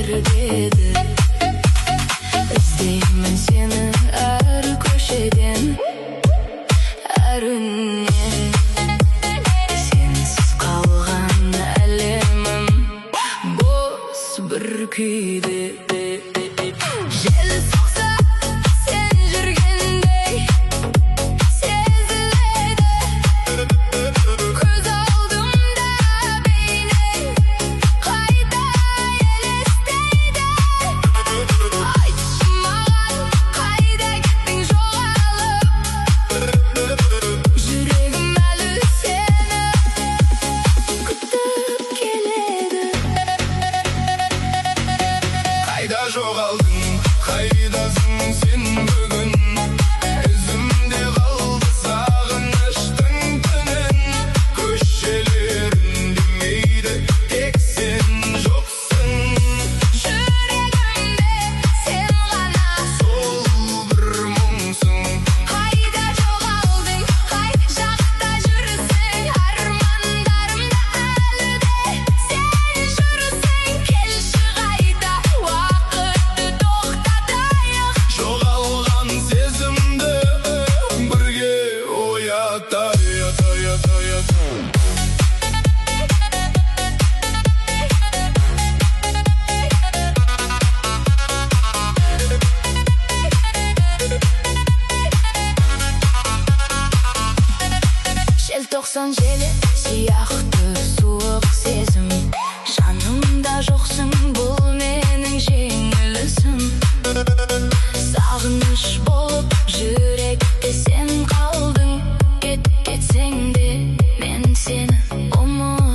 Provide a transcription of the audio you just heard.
деді. Іздеймін сені әр көшеден, әр үннен. Сенсіз қалған әлемім бос бір күйде. Жел соқса сен жүргендей сезіледі, көз алдымда бейнең қайта елестейді. Айтшы маған, қайда кеттің жоғалып? Жүрегім әлі сені күтіп келеді. Қайда жоғалдың, қайдасың сен бүгін? Ізімде қалды сағыныштың түнін. Көшелерін демейді, тек сен жоқсың. Жүрегімде сен ғана, Сол бір мұңсың. қайда жоғалдың, қай жақта жүрсің? Армандарымда әлі де сен жүрсің. Келші қайта, уақытты тоқтатайық. Жоғалған сезімді бірге оятайық. Желтоқсан желі сияқты суық сезім, жанымда жоқсың, бұл менің жеңілісім. Сағыныш болып жүректе сен қалдың, кетсең де мен сені ұмытпаймын.